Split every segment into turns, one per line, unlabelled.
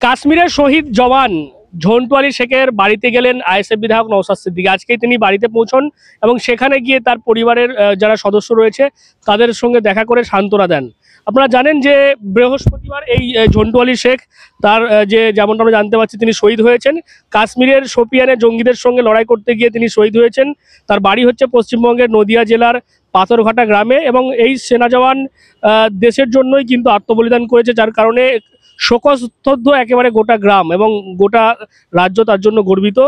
কাশ্মীরের শহীদ জওয়ান ঝন্টু আলী শেখের বাড়িতে গেলেন আইএসএফ বিধায়ক নওশাদ সিদ্দিকী। আজকেই তিনি বাড়িতে পৌঁছন এবং সেখানে গিয়ে তার পরিবারের যারা সদস্য রয়েছে তাদের সঙ্গে দেখা করে সান্ত্বনা দেন। আপনারা জানেন যে বৃহস্পতিবার এই ঝন্টু আলী শেখ তার যেমনটা আমরা জানতে পারছি তিনি শহীদ হয়েছেন। কাশ্মীরের শোপিয়ানে জঙ্গিদের সঙ্গে লড়াই করতে গিয়ে তিনি শহীদ হয়েছেন। তার বাড়ি হচ্ছে পশ্চিমবঙ্গের নদিয়া জেলার পাথরঘাটা গ্রামে এবং এই সেনা জওয়ান দেশের জন্যই কিন্তু আত্মবলিদান করেছে, যার কারণে শোকস্তব্ধ একেবারে গোটা গ্রাম এবং গোটা রাজ্য তার জন্য গর্বিত।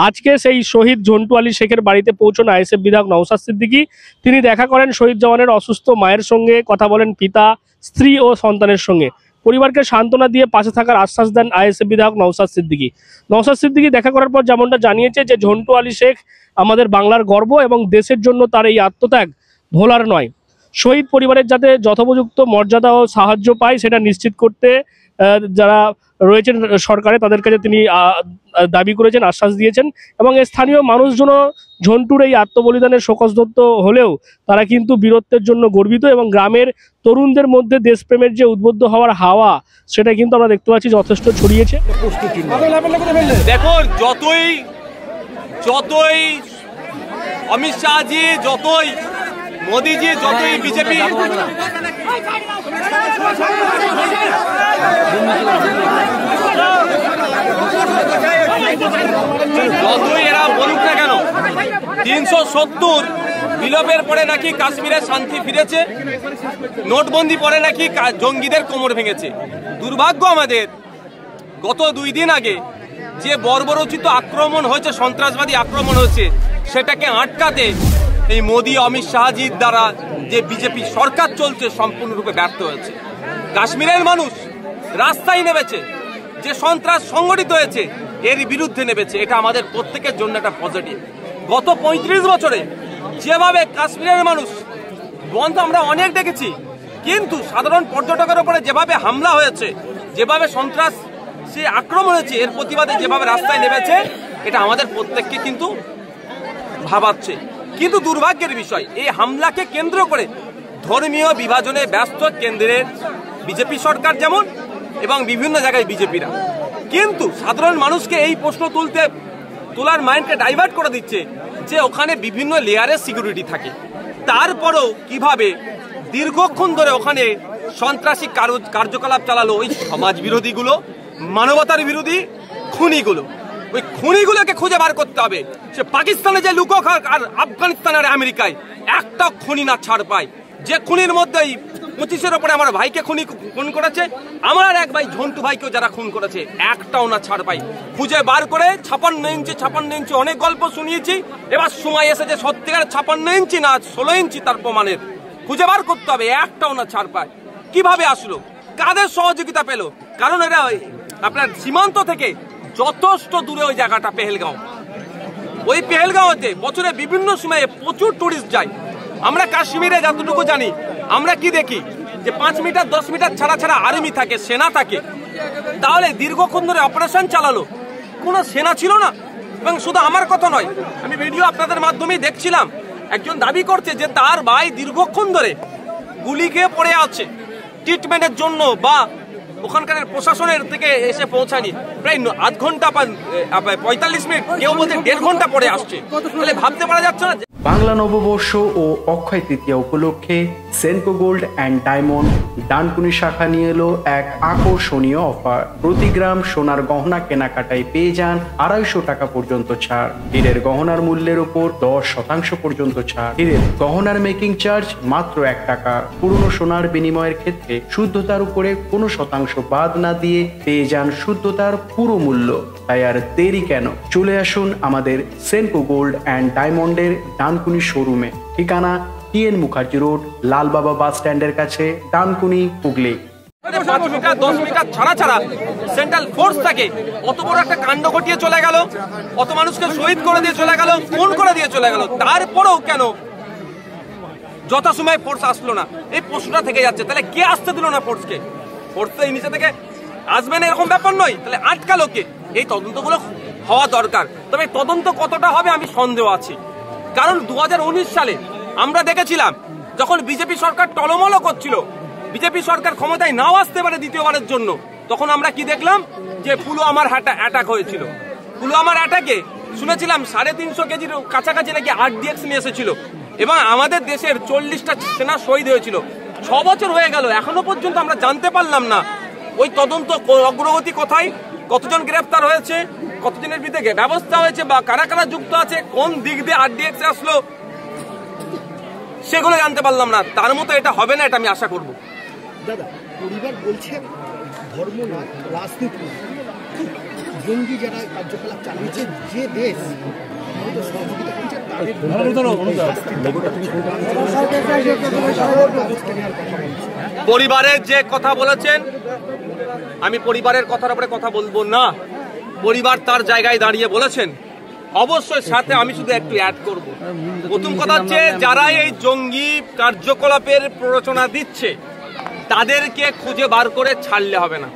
আজকে সেই শহীদ ঝন্টু আলী শেখের বাড়িতে পৌঁছন আইএসএফ বিধায়ক নওশাদ সিদ্দিকী। তিনি দেখা করেন শহীদ জওয়ানের অসুস্থ মায়ের সঙ্গে, কথা বলেন পিতা, স্ত্রী ও সন্তানের সঙ্গে। পরিবারকে সান্ত্বনা দিয়ে পাশে থাকার আশ্বাস দেন আইএসএফ বিধায়ক নওশাদ সিদ্দিকী। নওশাদ সিদ্দিকী দেখা করার পর যেমনটা জানিয়েছে যে ঝন্টু আলী শেখ আমাদের বাংলার গর্ব এবং দেশের জন্য তার এই আত্মত্যাগ ভোলার নয়। শহীদ পরিবারের যাতে যথোপযুক্ত মর্যাদা ও সাহায্য পায় সেটা নিশ্চিত করতে যারা রয়েছেন সরকারে তাদের কাছে তিনি দাবি করেছেন, আশ্বাস দিয়েছেন এবং স্থানীয় মানুষজনও ঝন্টুর এই আত্মবলিদানের শোকস্তব্ধ হলেও তারা কিন্তু বীরত্বের জন্য গর্বিত এবং গ্রামের তরুণদের মধ্যে দেশপ্রেমের যে উদ্বুদ্ধ হওয়ার হাওয়া সেটা কিন্তু আমরা দেখতে পাচ্ছি যথেষ্ট ছড়িয়েছে।
দেখুন, যতই অমিত শাহজি, যতই মোদীজি, যতই বিজেপি যতই এরা বলুক না কেন, 370 বিলোপের পরে নাকি কাশ্মীরে শান্তি ফিরেছে, নোটবন্দি পরে নাকি জঙ্গিদের কোমর ভেঙেছে। দুর্ভাগ্য আমাদের, গত 2 দিন আগে যে বর্বরোচিত আক্রমণ হয়েছে, সন্ত্রাসবাদী আক্রমণ হয়েছে, সেটাকে আটকাতে এই মোদী অমিত শাহজির দ্বারা যে বিজেপি সরকার চলছে সম্পূর্ণরূপে ব্যর্থ হয়েছে। কাশ্মীরের মানুষ রাস্তায় নেমেছে, যে সন্ত্রাস সংগঠিত হয়েছে এর বিরুদ্ধে নেমেছে। এটা আমাদের প্রত্যেকের জন্য একটা পজিটিভ। গত 35 বছরে যেভাবে কাশ্মীরের মানুষ বন্ধ আমরা অনেক দেখেছি, কিন্তু সাধারণ পর্যটকের উপরে যেভাবে হামলা হয়েছে, যেভাবে সন্ত্রাস সে আক্রমণ হয়েছে, এর প্রতিবাদে যেভাবে রাস্তায় নেমেছে, এটা আমাদের প্রত্যেককে কিন্তু ভাবাচ্ছে। কিন্তু দুর্ভাগ্যের বিষয়, এই হামলাকে কেন্দ্র করে ধর্মীয় বিভাজনে ব্যস্ত কেন্দ্রের বিজেপি সরকার যেমন এবং বিভিন্ন জায়গায় বিজেপিরা, কিন্তু সাধারণ মানুষকে এই প্রশ্ন তোলার মাইন্ডকে ডাইভার্ট করে দিচ্ছে যে ওখানে বিভিন্ন লেয়ারের সিকিউরিটি থাকে, তারপরেও কিভাবে দীর্ঘক্ষণ ধরে ওখানে সন্ত্রাসী কার্যকলাপ চালালো ওই সমাজ বিরোধীগুলো, মানবতার বিরোধী খুনিগুলো। ওই খুনিগুলোকে খুঁজে বার করতে হবে। সে পাকিস্তানে যে লুকোক আর আফগানিস্তান আর আমেরিকায় একটা খুনি না ছাড় পায়। যে খুনির মধ্যে 25-এর ওপরে আমার ভাইকে খুন করেছে, আমার এক ভাই ঝন্টু ভাইকেও যারা খুন করেছে, একটাও না ছাড় পাই। খুঁজে বার করে 56 ইঞ্চি অনেক গল্প শুনিয়েছি, এবার সময় এসেছে সত্যিকার 56 ইঞ্চি না 16 ইঞ্চি তার প্রমাণের খুঁজে বার করতে হবে। একটাও না ছাড় পায়। কিভাবে আসলো, কাদের সহযোগিতা পেল? কারণ এরা আপনার সীমান্ত থেকে যথেষ্ট দূরে ওই জায়গাটা পেহেলগাঁও। ওই পেহেলগাঁওতে বছরে বিভিন্ন সময়ে প্রচুর টুরিস্ট যায়। আমরা কাশ্মীরে যতটুকু জানি, আমরা কি দেখি যে 5 মিটার 10 মিটার ছাড়া ছাড়া আর্মি থাকে, সেনা থাকে। তাহলে দীর্ঘক্ষণ ধরে অপারেশন চালালো, কোনো সেনা ছিল না। এবং শুধু আমার কথা নয়, আমি ভিডিও আপনাদের মাধ্যমেই দেখছিলাম, একজন দাবি করছে যে তার ভাই দীর্ঘক্ষণ ধরে গুলি খেয়ে পড়ে আছে ট্রিটমেন্টের জন্য, বা ওখানকার প্রশাসনের থেকে এসে পৌঁছায়নি। প্রায় আধ ঘন্টা 45 মিনিট, কেউ বলতে 1.5 ঘন্টা পরে আসছে। তাহলে ভাবতে পারা যাচ্ছে না।
বাংলা নববর্ষ ও অক্ষয় তৃতীয়া উপলক্ষে Senco gold and diamond Dankuni শাখা নিয়ে এলো এক আকর্ষণীয় অফার। প্রতি গ্রাম সোনার গহনা কেনাকাটায় পেয়ে যান 250 টাকা পর্যন্ত ছাড়। হীরের গহনার মূল্যের উপর 10% পর্যন্ত ছাড়। হীরের গহনার মেকিং চার্জ মাত্র 1 টাকা। পুরনো সোনার বিনিময়ের ক্ষেত্রে শুদ্ধতার উপরে কোনো শতাংশ বাদ না দিয়ে পেয়ে যান শুদ্ধতার পুরো মূল্য। তাই আর দেরি কেন, চলে আসুন আমাদের সেনকো গোল্ড অ্যান্ড ডায়মন্ডের ডানকুনি শোরুমে। ঠিকানা TN মুখার্জি রোড, লালবাবা বাস স্ট্যান্ডের কাছে, ডানকুনি, হুগলি।
5 মিটার 10 মিটার ছাড়া সেন্ট্রাল ফোর্স থাকে, অত বড় একটা কাণ্ড ঘটিয়ে চলে গেল, অত মানুষকে শহীদ করে দিয়ে চলে গেল, খুন করে দিয়ে চলে গেল, তারপরেও কেন যথাসময়ে ফোর্স আসলো না? এই প্রশ্নটা থেকে যাচ্ছে। তাহলে কে আসতে দিল না ফোর্সকে? ফোর্স তো এই নিচে থেকে আসবে না এরকম ব্যাপার নয়, তাহলে আটকালো কে? এই তদন্তগুলো হওয়া দরকার। তবে তদন্ত কতটা হবে আমি সন্দেহ আছি, কারণ 2019 সালে আমরা দেখেছিলাম যখন বিজেপি সরকার টলমল করছিল, বিজেপি সরকার ক্ষমতায় নাও আসতে পারে দ্বিতীয়বারের জন্য, তখন আমরা কি দেখলাম যে পুলওয়ামার অ্যাটাক হয়েছিল। পুলওয়ামার অ্যাটাকে শুনেছিলাম 350 কেজির কাছাকাছি নাকি RDX নিয়ে এসেছিল এবং আমাদের দেশের 40টা সেনা শহীদ হয়েছিল। 6 বছর হয়ে গেল, এখনো পর্যন্ত আমরা জানতে পারলাম না ওই তদন্ত অগ্রগতি কোথায়, কতজন গ্রেফতার হয়েছে, কতজনের বিরুদ্ধে ব্যবস্থা হয়েছে বা কারা কারা যুক্ত আছে, কোন দিক দিয়ে RDX আসলো, সেগুলো জানতে পারলাম না। তার মতো এটা হবে না, এটা আমি আশা করব।
দাদা, পরিবার বলছে ধর্ম না, রাজনীতি, জঙ্গি যারা কার্যকলাপ চালিয়েছে যে দেশ সহযোগিতা করছে তাদের
পরিবারের যে কথা বলেছেন, আমি পরিবারের কথার উপরে কথা বলবো না। পরিবার তার জায়গায় দাঁড়িয়ে বলেছেন, অবশ্যই সাথে আমি শুধু একটু অ্যাড করব। প্রথম কথা হচ্ছে, যারা এই জঙ্গি কার্যকলাপের প্ররোচনা দিচ্ছে তাদেরকে খুঁজে বার করে ছাড়লে হবে না।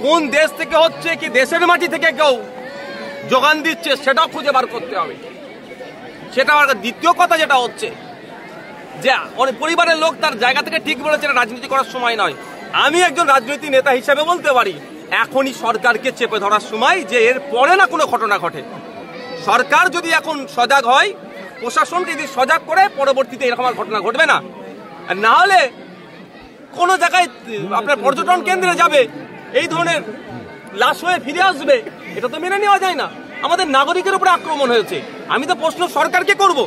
কোন দেশ থেকে হচ্ছে, কি দেশের মাটি থেকে কেউ যোগান দিচ্ছে সেটাও খুঁজে বার করতে হবে। সেটা দ্বিতীয় কথা যেটা হচ্ছে যে পরিবারের লোক তার জায়গা থেকে ঠিক বলেছে, রাজনীতি করার সময় নয়। আমি একজন রাজনৈতিক নেতা হিসেবে বলতে পারি, এখনই সরকারকে চেপে ধরার সময়, যে এর পরে না কোনো ঘটনা ঘটে। সরকার যদি এখন সজাগ হয়, প্রশাসনকে যদি সজাগ করে, পরবর্তীতে এরকম আর ঘটনা ঘটবে না। আর না হলে কোনো জায়গায় আপনার পর্যটন কেন্দ্রে যাবে, এই ধরনের লাশ হয়ে ফিরে আসবে, এটা তো মেনে নেওয়া যায় না। আমাদের নাগরিকের উপরে আক্রমণ হয়েছে। আমি তো প্রশ্ন সরকারকে করব,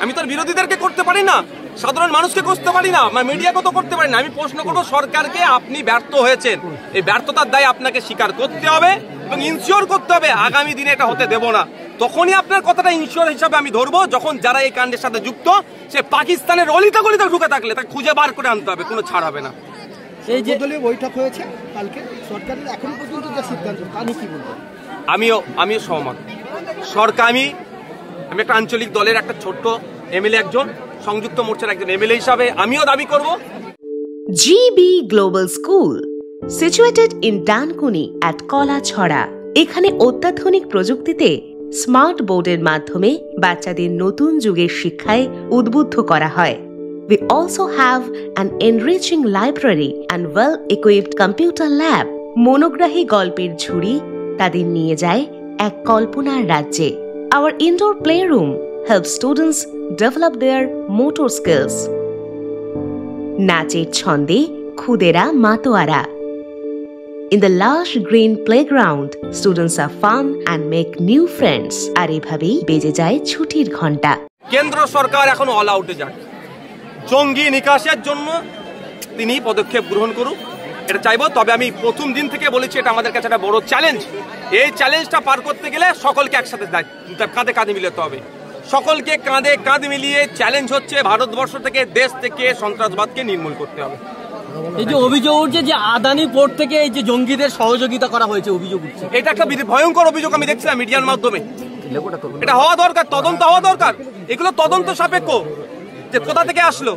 আমি তো বিরোধীদেরকে করতে পারি না, সাধারণ মানুষকে করতে পারি না, মিডিয়াকে তো করতে পারি না। আমি প্রশ্ন করবো সরকারকে, আপনি ব্যর্থ হয়েছেন, এই ব্যর্থতার দায় আপনাকে স্বীকার করতে হবে এবং ইনশিওর করতে হবে আগামী দিনে এটা হতে দেব না। তখনই আপনার কথাটা ইনশিওর হিসাবে আমি ধরবো, যখন যারা এই কাণ্ডের সাথে যুক্ত, সে পাকিস্তানের অলিতে গলিতে ঢুকে থাকলে তাকে খুঁজে বার করে আনতে হবে, কোনো ছাড় হবে না।
এই যে দলীয় বৈঠক হয়েছে কালকে, সরকারের এখন পর্যন্ত যা সিদ্ধান্ত, তা নিয়ে কি বলবেন?
আমিও সহমত। সরকার, আমি একটা আঞ্চলিক দলের একটা ছোট্ট এমএলএ, একজন সংযুক্ত মোর্চার একজন এমএলএ হিসাবে আমিও দাবি করব।
GB Global School, situated in Dankuni at Kolachhora. এখানে অত্যাধুনিক প্রযুক্তিতে স্মার্ট বোর্ডের মাধ্যমে বাচ্চাদের নতুন যুগের শিক্ষায় উদ্বুদ্ধ করা হয়। We also have an enriching library and well-equipped computer lab. মনোগ্রাহী গল্পের ঝুড়ি তাদের নিয়ে যায় এক কল্পনার রাজ্যে। Our indoor playroom helps students develop their motor skills. নাচের ছন্দে খুদেরা মাতোয়ারা। In the lush green playground, students are fun and make new friends. আর এভাবেই বেজে যায় ছুটির ঘন্টা।
কেন্দ্র সরকার এখন অল আউটে যাক, জঙ্গি নিকাশের জন্য তিনি পদক্ষেপ গ্রহণ করুক, এটা চাইবো। তবে আমি প্রথম দিন থেকে বলেছি, এটা আমাদের কাছে একটা বড় চ্যালেঞ্জ। এই চ্যালেঞ্জটা পার করতে গেলে সকলকে একসাথে কাঁধে কাঁধে মিলাতে হবে। সকলকে কাঁধে কাঁধ মিলিয়ে চ্যালেঞ্জ হচ্ছে ভারতবর্ষ থেকে, দেশ থেকে সন্ত্রাসবাদকে নির্মূল করতে হবে।
এই যে অভিযোগ উঠছে যে আদানি পোর্ট থেকে এই যে জঙ্গিদের সহযোগিতা করা হয়েছে, অভিযোগ উঠছে,
এটা একটা ভয়ঙ্কর অভিযোগ আমি দেখছিলাম মিডিয়ার মাধ্যমে। এটা হওয়া দরকার, তদন্ত হওয়া দরকার। এগুলো তদন্ত সাপেক্ষ, যে কোথা থেকে আসলো,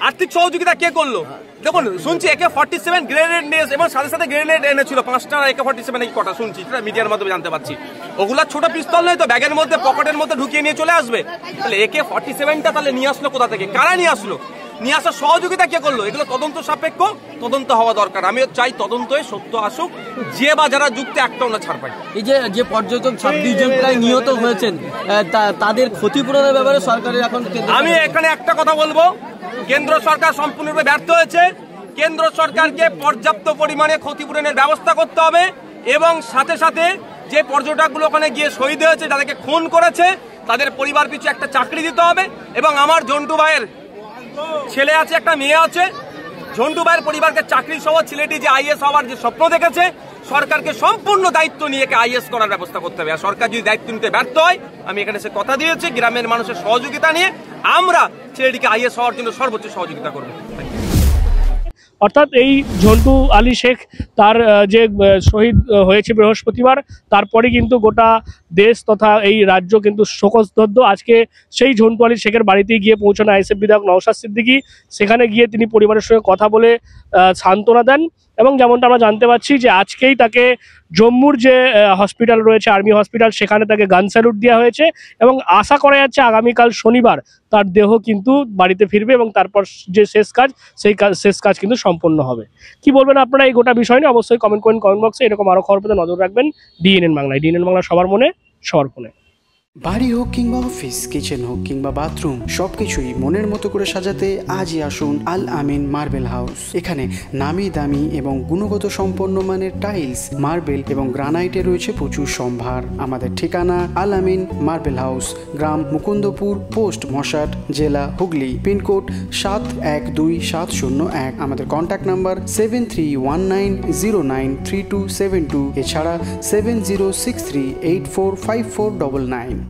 আর্থিক সহযোগিতা কে করলো। দেখুন, শুনছি AK-47 গ্রেনেড নিয়ে এবং সাথে সাথে গ্রেনেড এনেছিল 5টা AK-47 এই কটা শুনছি, সেটা মিডিয়ার মাধ্যমে জানতে পারছি। ওগুলা ছোট পিস্তল নয় তো, ব্যাগের মধ্যে পকেটের মধ্যে ঢুকিয়ে নিয়ে চলে আসবে। তাহলে AK-47টা তাহলে নিয়ে আসলো কোথা থেকে, কারা নিয়ে আসলো, নিয়ে আসার সহযোগিতা কে করলো, এগুলো তদন্ত সাপেক্ষ, তদন্ত হওয়া দরকার। আমিও চাই তদন্ত হয়ে সত্য আসুক, যে বা যারা যুক্ত একটাও না ছাড় পায়।
এই যে পর্যটক 26 জন প্রায় নিহত হয়েছেন, তাদের ক্ষতিপূরণের ব্যাপারে সরকারের এখন,
আমি এখানে একটা কথা বলবো, কেন্দ্র সরকার সম্পূর্ণরূপে ব্যর্থ হয়েছে। কেন্দ্র সরকারকে পর্যাপ্ত পরিমাণে ক্ষতিপূরণের ব্যবস্থা করতে হবে এবং সাথে সাথে যে পর্যটকগুলো ওখানে গিয়ে শহীদ হয়েছে, যাদেরকে খুন করেছে, তাদের পরিবার পিছু একটা চাকরি দিতে হবে। এবং আমার ঝন্টু ভাইয়ের ছেলে আছে, একটা মেয়ে আছে, ঝন্টু ভাইয়ের পরিবারকে চাকরি সহ ছেলেটি যে IAS হওয়ার যে স্বপ্ন দেখেছে, সরকারকে সম্পূর্ণ দায়িত্ব নিয়ে IAS করার ব্যবস্থা করতে হবে। আর সরকার যদি দায়িত্ব নিতে ব্যর্থ হয়, আমি এখানে সে কথা দিয়েছি, গ্রামের মানুষের সহযোগিতা নিয়ে আমরা ছেলেটিকে IAS হওয়ার জন্য সর্বোচ্চ সহযোগিতা করব।
অর্থাৎ এই ঝন্টু আলী শেখ তার যে শহীদ হয়েছে বৃহস্পতিবার, তারপরে কিন্তু গোটা দেশ তথা এই রাজ্য কিন্তু শোকস্তব্ধ। আজকে সেই ঝন্টু আলী শেখের বাড়িতে গিয়ে পৌঁছানো আইএসএফ বিধায়ক নওশাদ সিদ্দিকী। সেখানে গিয়ে তিনি পরিবারের সঙ্গে কথা বলে সান্ত্বনা দেন এবং যেমনটা আমরা জানতে পারছি যে আজকেই তাকে জম্মুর যে হসপিটাল রয়েছে, আর্মি হসপিটাল, সেখানে তাকে গান স্যালুট দেওয়া হয়েছে এবং আশা করা যাচ্ছে আগামীকাল শনিবার তার দেহ কিন্তু বাড়িতে ফিরবে এবং তারপর যে শেষ কাজ কিন্তু সম্পন্ন হবে। কি বলবেন আপনারা এই গোটা বিষয় নিয়ে? অবশ্যই কমেন্ট করেন কমেন্ট বক্সে। এরকম আরো খবর পেতে নজর রাখবেন ডিএনএন বাংলায়। ডিএনএন বাংলা সবার মনে সবার ফোনে।
বাড়ি হোক কিংবা অফিস, কিচেন হোক কিংবা বাথরুম, সবকিছুই মনের মতো করে সাজাতে আজই আসুন আল আমিন মার্বেল হাউস। এখানে নামি দামি এবং গুণগত সম্পন্ন মানের টাইলস, মার্বেল এবং গ্রানাইটে রয়েছে প্রচুর সম্ভার। আমাদের ঠিকানা আল আমিন মার্বেল হাউস, গ্রাম মুকুন্দপুর, পোস্ট মশাট, জেলা হুগলি, পিনকোড 712701। আমাদের কন্ট্যাক্ট নাম্বার 7319093272, এছাড়া 7063845499।